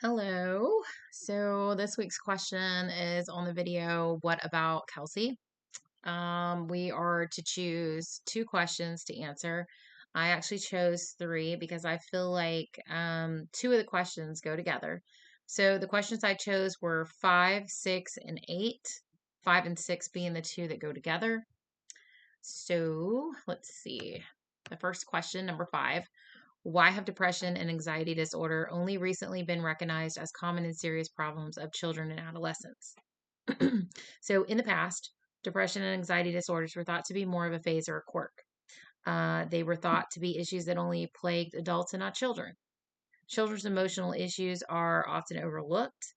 Hello. So this week's question is on the video, what about Kelsey? We are to choose two questions to answer. I actually chose three because I feel like two of the questions go together. So the questions I chose were five, six, and eight. Five and six being the two that go together. So let's see. The first question, number five. Why have depression and anxiety disorder only recently been recognized as common and serious problems of children and adolescents? So, in the past, depression and anxiety disorders were thought to be more of a phase or a quirk. They were thought to be issues that only plagued adults and not children. Children's emotional issues are often overlooked.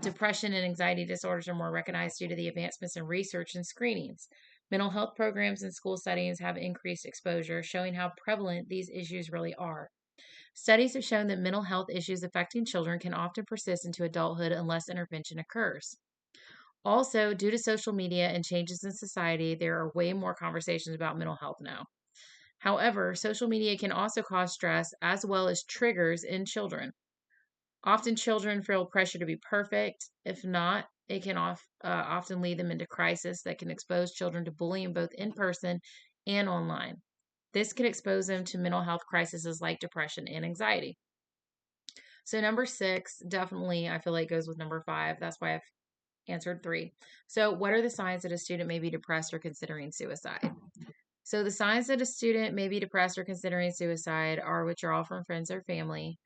Depression and anxiety disorders are more recognized due to the advancements in research and screenings. Mental health programs and school settings have increased exposure, showing how prevalent these issues really are. Studies have shown that mental health issues affecting children can often persist into adulthood unless intervention occurs. Also, due to social media and changes in society, there are way more conversations about mental health now. However, social media can also cause stress as well as triggers in children. Often, children feel pressure to be perfect. If not, it can often lead them into crisis that can expose children to bullying both in person and online. This could expose them to mental health crises like depression and anxiety. So, number six, definitely, I feel like goes with number five. That's why I've answered three. So, what are the signs that a student may be depressed or considering suicide? So, the signs that a student may be depressed or considering suicide are withdrawal from friends or family,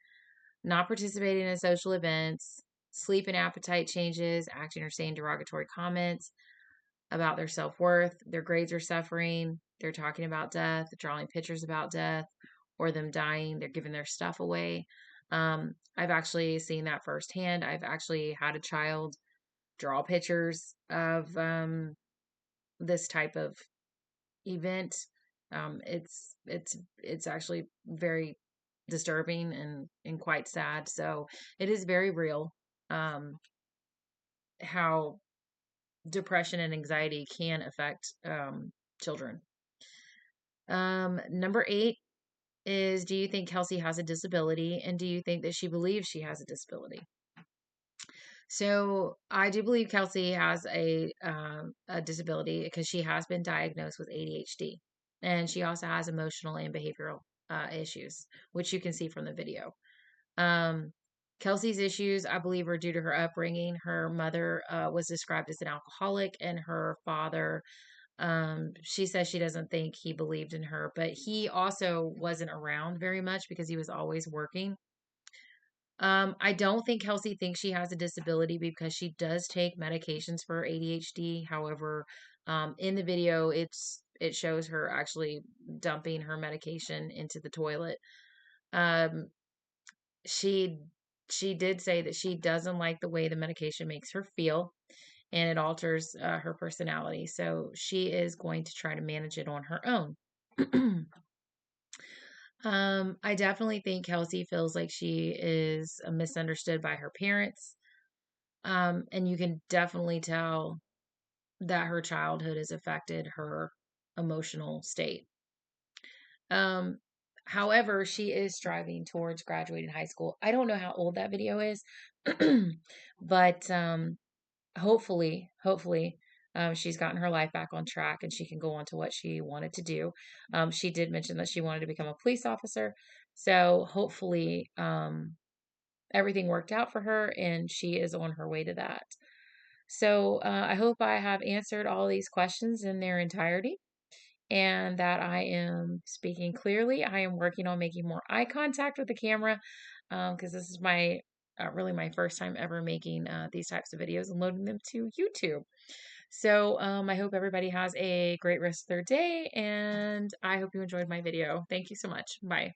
not participating in social events, sleep and appetite changes, acting or saying derogatory comments about their self worth, their grades are suffering, they're talking about death, drawing pictures about death, or them dying, they're giving their stuff away. I've actually seen that firsthand. I've actually had a child draw pictures of this type of event. It's actually very disturbing and quite sad. So it is very real how depression and anxiety can affect children. Number eight is, do you think Kelsey has a disability, and do you think that she believes she has a disability? So I do believe Kelsey has a disability because she has been diagnosed with ADHD, and she also has emotional and behavioral issues, which you can see from the video. Um, Kelsey's issues, I believe, are due to her upbringing. Her mother was described as an alcoholic, and her father, she says she doesn't think he believed in her, but he also wasn't around very much because he was always working. I don't think Kelsey thinks she has a disability because she does take medications for ADHD. However, in the video, it shows her actually dumping her medication into the toilet. Um, she she did say that she doesn't like the way the medication makes her feel, and it alters her personality. So she is going to try to manage it on her own. I definitely think Kelsey feels like she is misunderstood by her parents. And you can definitely tell that her childhood has affected her emotional state. Um, However, she is striving towards graduating high school. I don't know how old that video is, but hopefully, she's gotten her life back on track and she can go on to what she wanted to do. She did mention that she wanted to become a police officer. So hopefully, everything worked out for her and she is on her way to that. So I hope I have answered all these questions in their entirety and that I am speaking clearly. I am working on making more eye contact with the camera because this is my really my first time ever making these types of videos and loading them to YouTube. So I hope everybody has a great rest of their day and I hope you enjoyed my video. Thank you so much. Bye.